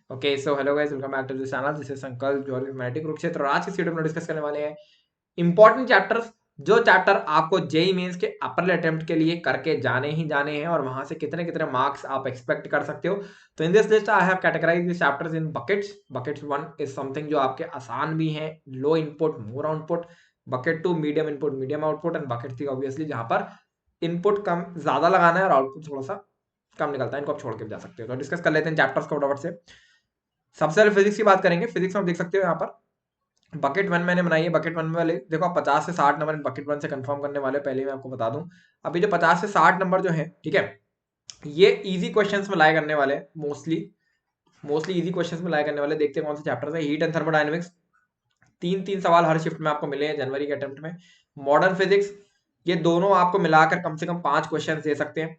Okay so hello guys, welcome back to this channel. This is Sankalp geography mathematics Kurukshetra. और आज की video में discuss करने वाले हैं इंपॉर्टेंट चैप्टर्स, जो चैप्टर आपको जेई मेंस के अपर अटेम्प्ट के लिए करके जाने ही जाने हैं और वहां से कितने कितने मार्क्स आप एक्सपेक्ट कर सकते हो। तो in this list I have categorized this chapters in buckets. Buckets 1 is something जो आपके आसान भी हैं, low input more output. Bucket 2 medium input medium output. And bucket 3 obviously जहां पर इनपुट कम ज्यादा लगाना है और आउटपुट थोड़ा सा कम निकलता है, इनको आप छोड़ के भी जा सकते हो। तो डिस्कस कर लेते हैं चैप्टर्स को फटाफट से। सबसे पहले फिजिक्स की बात करेंगे। फिजिक्स में आप देख सकते हो यहाँ पर बकेट 1 मैंने बनाई है। बकेट 1 में वाले देखो, आप 50 से 60 नंबर बकेट 1 से कंफर्म करने वाले, पहले मैं आपको बता दूं। अभी जो 50 से 60 नंबर जो है, ठीक है, ये इजी क्वेश्चंस में लाए करने वाले हैं। मोस्टली इजी क्वेश्चंस में लाए करने वाले। देखते हैं कौन से चैप्टर है। हीट एंड थर्मोडायनेमिक्स, तीन तीन सवाल हर शिफ्ट में आपको मिले हैं जनवरी के अटेम्प्ट में। मॉडर्न फिजिक्स, ये दोनों आपको मिलाकर कम से कम 5 क्वेश्चन दे सकते हैं।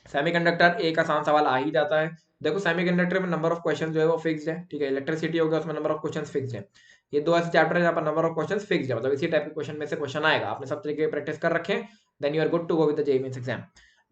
सेमीकंडक्टर, एक आसान सवाल आ ही जाता है। देखो सेमीकंडक्टर में नंबर ऑफ क्वेश्चन जो है वो फिक्स्ड है, ठीक है। इलेक्ट्रिसिटी हो गया, उसमें नंबर ऑफ क्वेश्चन फिक्स्ड है। ये दो ऐसे चैप्टर है जहाँ पर नंबर ऑफ क्वेश्चन फिक्स्ड है, मतलब इसी टाइप के क्वेश्चन में से क्वेश्चन आएगा। आपने सब तरीके प्रैक्टिस कर रखे हैं, then you are good to go with the JEE mains exam.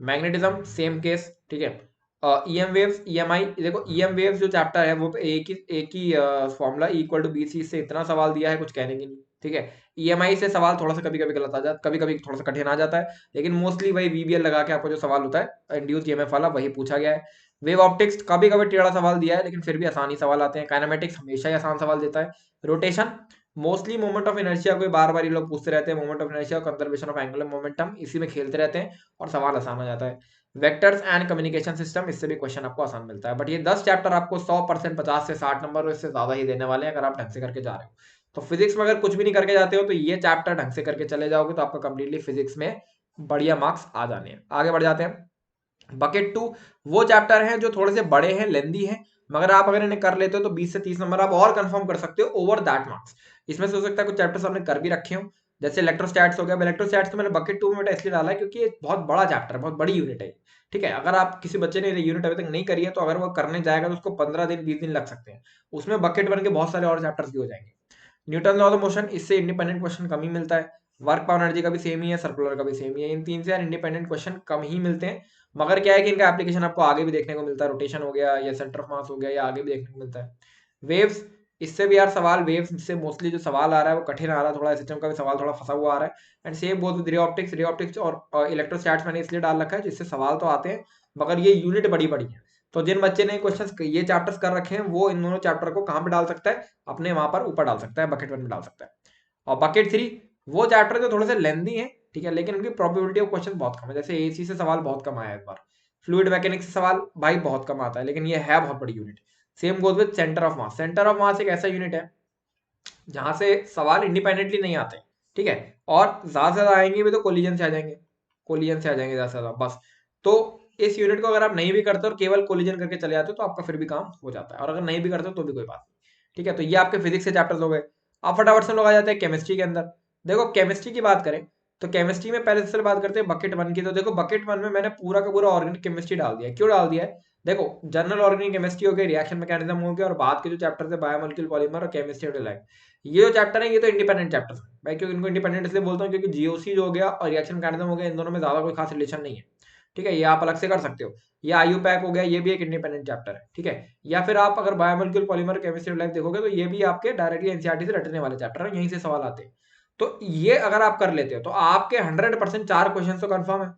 Magnetism same case, ठीक है। ईएम वेव्स, ईएमआई, देखो ईएम वेव्स जो चैप्टर है वो एक ही formula equal to B C से इतना सवाल दिया है, कुछ कहने की नहीं, ठीक है। ईएमआई से सवाल थोड़ा सा कभी कभी गलत आ जाता, कभी कभी थोड़ा सा कठिन आ जाता है, लेकिन मोस्टली वही वीबीएल लगा के आपको जो सवाल होता है इंड्यूस्ड ईएमएफ वाला, वही पूछा गया है। वेव ऑप्टिक्स कभी कभी टेढ़ा सवाल दिया है, लेकिन फिर भी आसानी सवाल आते हैं। काइनेमेटिक्स हमेशा ही आसान सवाल देता है। Rotation, mostly moment of inertia को बार बार ये लोग पूछते रहते हैं। Moment of inertia, conservation of angular momentum, इसी में खेलते रहते हैं और सवाल आसान हो जाता है। वेक्टर्स एंड कम्युनिकेशन सिस्टम, इससे भी क्वेश्चन आपको आसान मिलता है। बट ये 10 चैप्टर आपको 100% 50 से 60 नंबर इससे ज्यादा ही देने वाले हैं अगर आप ढंग से करके जा रहे हो। तो फिजिक्स में अगर कुछ भी नहीं करके जाते हो तो ये चैप्टर ढंग से करके चले जाओगे तो आपका कंप्लीटली फिजिक्स में बढ़िया मार्क्स आ जाने हैं। आगे बढ़ जाते हैं। बकेट 2 वो चैप्टर हैं जो थोड़े से बड़े हैं, लेंदी हैं, मगर आप अगर इन्हें कर लेते हो तो 20 से 30 नंबर आप और कंफर्म कर सकते हो ओवर दैट मार्क्स। इसमें से हो सकता है कुछ चैप्टर्स आपने कर भी रखे हो, जैसे इलेक्ट्रोस्टैट्स हो गया। इलेक्ट्रोस्टैट्स तो मैंने बकेट 2 में बेटा इसलिए डाला है क्योंकि ये बहुत बड़ा चैप्टर है, बहुत बड़ी यूनिट है, ठीक है। अगर आप किसी बच्चे ने यूनिट अभी तक नहीं करी है तो अगर वो करने जाएगा तो उसको 15 दिन 20 दिन लग सकते हैं। उसमें बकेट 1 के बहुत सारे और चैप्टर्स भी हो जाएंगे। न्यूटन लॉ ऑफ मोशन, इससे इंडिपेंडेंट क्वेश्चन कम ही मिलता है। वर्क पावर एनर्जी का भी सेम ही है, सर्कुलर का भी सेम ही है। इन तीन से यार इंडिपेंडेंट क्वेश्चन कम ही मिलते हैं, मगर क्या है कि इनका एप्लीकेशन आपको आगे भी देखने को मिलता है। रोटेशन हो गया या सेंटर ऑफ मास हो गया, या आगे भी देखने को मिलता है। वेव्स, इससे भी यार सवाल, वेव्स से मोस्टली जो सवाल आ रहा है वो कठिन आ रहा है, थोड़ा सिस्टम का भी सवाल थोड़ा फंसा हुआ आ रहा है। And same both with ray optics. Ray optics और इलेक्ट्रोस्टैट्स मैंने इसलिए डाल रखा है जिससे सवाल तो आते हैं मगर ये यूनिट बड़ी बड़ी है। तो जिन बच्चे ने क्वेश्चन ये चैप्टर्स कर रखे हैं वो इन दोनों चैप्टर को कहाँ पे डाल सकता है, अपने वहां पर ऊपर डाल सकता है, बकेट 1 में डाल सकता है। और बकेट 3 वो चैप्टर जो थोड़े से लेंदी है, ठीक है, लेकिन उनकी प्रोबेबिलिटी ऑफ क्वेश्चन बहुत कम है। जैसे एसी से सवाल बहुत कम आया है इस बार, फ्लूइड मैकेनिक्स से सवाल भाई बहुत कम आता है, लेकिन ये है बहुत बड़ी unit. Same goes with centre of mass. Centre of mass एक ऐसा यूनिट है जहां से सवाल इंडिपेंडेंटली नहीं आते, ठीक है, और ज्यादा से ज्यादा आएंगे भी तो कोलिजन से आ जाएंगे, कोलिजन से आ जाएंगे ज्यादा से ज्यादा, बस। तो इस यूनिट को अगर आप नहीं भी करते और केवल कोलिजन करके चले जाते हो तो आपका फिर भी काम हो जाता है, और अगर नहीं भी करते हो तो भी कोई बात नहीं, ठीक है। तो ये आपके फिजिक्स के चैप्टर्स हो गए। अब फटाफट से लोग आ जाते हैं केमिस्ट्री के अंदर। देखो केमिस्ट्री की बात करें तो केमिस्ट्री में पहले से बात करते हैं बकेट 1 की। तो देखो बकेट 1 में मैंने पूरा का पूरा ऑर्गेनिक केमिस्ट्री डाल दिया है। क्यों डाल दिया है? देखो, जनरल ऑर्गेनिक केमिस्ट्री हो गया, रिएक्शन मैकेनिज्म हो गया, और बाद के जो चैप्टर थे बायोमोलिक्यूल पॉलीमर और केमिस्ट्री ऑफ लाइफ, ये जो चैप्टर है ये तो इंडिपेंडेंट चैप्टर है भाई। क्योंकि इनको इंडिपेंडेंट इसलिए बोलता हूँ क्योंकि जीओसी जो हो गया और रिएक्शन मैकेनिज्म हो गया, इन दोनों में ज्यादा कोई खास रिलेशन नहीं है, ठीक है। ये आप अलग से कर सकते हो। ये आयु पैक हो गया, ये भी एक इंडिपेंडेंट चैप्टर है, ठीक है। या फिर आप अगर biomolecule polymer chemistry of life देखोगे तो ये भी आपके डायरेक्टली एनसीईआरटी से रटने वाले चैप्टर है, यहीं से सवाल आते हैं। तो ये अगर आप कर लेते हो तो आपके 100% 4 क्वेश्चन तो कंफर्म है,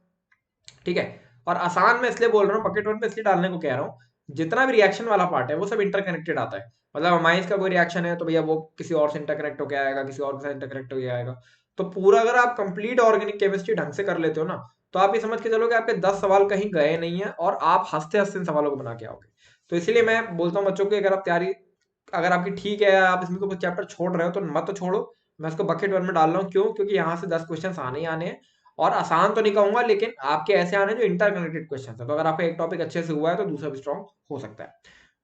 ठीक है। और आसान में इसलिए बोल रहा हूँ, बकेट 1 में इसलिए डालने को कह रहा हूँ, जितना भी रिएक्शन वाला पार्ट है वो सब इंटरकनेक्टेड आता है। मतलब अमाइंस का कोई रिएक्शन है तो भैया वो किसी और से इंटरकनेक्ट होकर आएगा, किसी और के साथ इंटरकनेक्ट होकर आएगा। तो पूरा अगर आप कंप्लीट ऑर्गेनिक केमिस्ट्री ढंग से कर लेते हो ना, तो आप ये समझ के चलो कि आपके 10 सवाल कहीं गए नहीं है और आप हंसते हंसते इन सवालों को बना के आओगे। तो इसलिए मैं बोलता हूँ बच्चों की, अगर आप तैयारी, अगर आपकी ठीक है, आप इसमें कुछ चैप्टर छोड़ रहे हो तो मत तो छोड़ो। मैं इसको बकेट 1 में डाल रहा हूँ, क्यों? क्योंकि यहाँ से 10 क्वेश्चन आने ही आने हैं, और आसान तो नहीं कहूंगा लेकिन आपके ऐसे आने जो इंटरकनेक्टेड क्वेश्चन है। तो अगर आपका एक टॉपिक अच्छे से हुआ है तो दूसरा भी स्ट्रॉन्ग हो सकता है।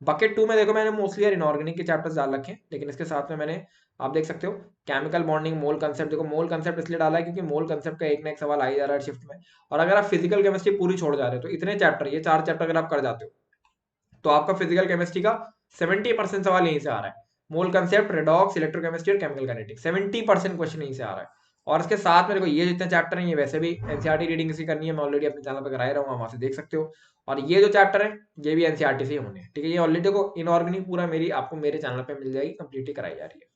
बकेट 2 में देखो मैंने मोस्टली यार इनऑर्गेनिक के चैप्टर्स डाल रखे हैं, लेकिन इसके साथ में मैंने, आप देख सकते हो, केमिकल बॉन्डिंग, मोल कंसेप्ट। देखो मोल कंसेप्ट इसलिए डाला है क्योंकि मोल कंसेप्ट का एक ना एक सवाल आ ही जा रहा है शिफ्ट में। और अगर आप फिजिकल केमिस्ट्री पूरी छोड़ जा रहे हो तो इतने चैप्टर, ये 4 चैप्टर अगर आप कर जाते हो तो आपका फिजिकल केमिस्ट्री का 70% सवाल यहीं से आ रहा है। मोल कंसेप्ट, रेडॉक्स, इलेक्ट्रोकेमिस्ट्री और केमिकल काइनेटिक्स, 70% क्वेश्चन यहीं से आ रहा है। और इसके साथ मेरे को ये जितने चैप्टर हैं ये वैसे भी एनसीईआरटी रीडिंग इसकी करनी है, मैं ऑलरेडी अपने चैनल पर करा ही रहा हूँ, वहां से देख सकते हो। और ये जो चैप्टर है ये भी एनसीईआरटी से ही होने हैं, ठीक है। ये ऑलरेडी देखो इनऑर्गेनिक पूरा मेरी आपको मेरे चैनल पे मिल जाएगी, कंप्लीटली कराई जा रही है।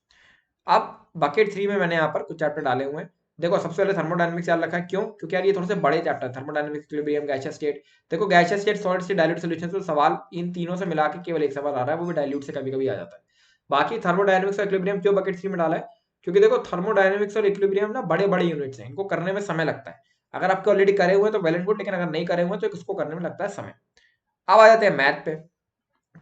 अब बकेट 3 में मैंने यहाँ पर कुछ चैप्टर डाले हुए हैं। देखो सबसे पहले थर्मोडायनेमिक्स याद रखा है, क्यों? क्योंकि यार ये थोड़े से बड़े चैप्टर है, थर्मोडायनेमिक्स, इक्विलिब्रियम, गैसियस स्टेट। देखो gaseous state, solid state, dilute solution, तो सवाल इन तीनों से मिला के केवल एक सवाल आ रहा है, वो भी डाइल्यूट से कभी कभी आ जाता है। बाकी थर्मोडायनेमिक्स और इक्विलिब्रियम क्यों बकेट 3 में डाला है? क्योंकि देखो थर्मोडायनेमिक्स और इक्विलिब्रियम ना बड़े बड़े यूनिट्स हैं, इनको करने में समय लगता है। अगर आपके ऑलरेडी करे हुए हैं तो वेल एंड गुड, लेकिन अगर नहीं करे हुए तो इसको करने में लगता है समय। अब आ जाते हैं मैथ पे।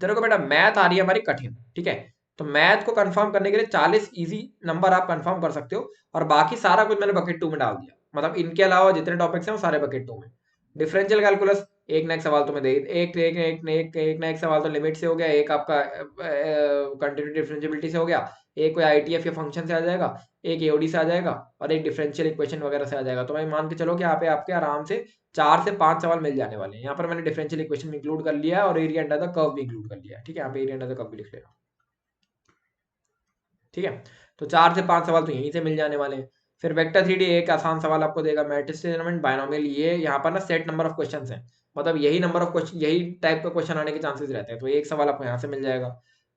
तेरे को बेटा मैथ आ रही है हमारी कठिन, ठीक है। तो मैथ को कंफर्म करने के लिए 40 इजी नंबर आप कंफर्म कर सकते हो, और बाकी सारा कुछ मैंने बकेट 2 में डाल दिया। मतलब इनके अलावा जितने टॉपिक्स हैं वो सारे बकेट 2 में। डिफरेंशियल कैलकुलस एक ना एक सवाल तुम्हें दे, एक ना एक सवाल तो लिमिट से हो गया, एक आपका कंटिन्यूटी डिफरेंशियबिलिटी से हो गया, एक कोई आईटीएफ या फंक्शन से आ जाएगा, एक एओडी से आ जाएगा, और एक डिफरेंशियल इक्वेशन वगैरह से आ जाएगा। तो मैं मान के चलो कि यहाँ पे आपके आराम से 4 से 5 सवाल मिल जाने वाले हैं। यहाँ पर मैंने डिफरेंशियल इक्वेशन इंक्लूड कर लिया है और एरिया अंडर द कर्व भी इंक्लूड कर लिया है, ठीक है। यहाँ पे एरिया अंडर द कर्व भी लिख लेना, ठीक है। तो 4 से 5 सवाल तो यहीं से मिल जाने वाले हैं। फिर वेक्टर 3D एक आसान सवाल आपको देगा, मैट्रिक्स एलिमेंट, बायनोमियल, ये यहाँ पर ना सेट नंबर ऑफ क्वेश्चंस हैं, मतलब यही नंबर ऑफ क्वेश्चन, यही टाइप का क्वेश्चन आने के चांसेस रहते हैं, तो एक सवाल आपको यहाँ से मिल जाएगा।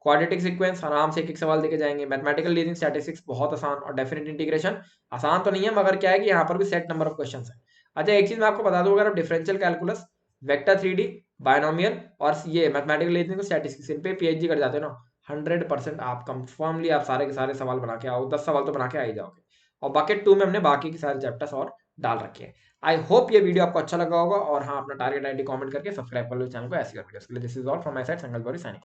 क्वाड्रेटिक सीक्वेंस आराम से एक एक सवाल देके जाएंगे। मैथमेटिकल रीजनिंग, स्टैटिस्टिक्स बहुत आसान, और डेफिनेट इंटीग्रेशन आसान तो नहीं है, मगर क्या है कि यहाँ पर भी सेट नंबर ऑफ क्वेश्चन है। अच्छा एक चीज मैं आपको बता दूं, अगर आप differential calculus, vector 3D, binomial और ये मैथमेटिकल रीजनिंग, स्टैटिस्टिक्स, इन पे पीएचडी कर जाते हो ना, 100% आप कंफर्मली आप सारे के सारे सवाल बना के आओ, 10 सवाल तो बना के आ ही जाओगे। और बकेट 2 में हमने बाकी के सारे चैप्टर्स और डाल रखे हैं। आई होप ये वीडियो आपको अच्छा लगा होगा, और हाँ अपना टारगेट आईडी कमेंट करके सब्सक्राइब कर लो चैनल को ऐसी करके। This is all from my side, Sangal Gauri signing.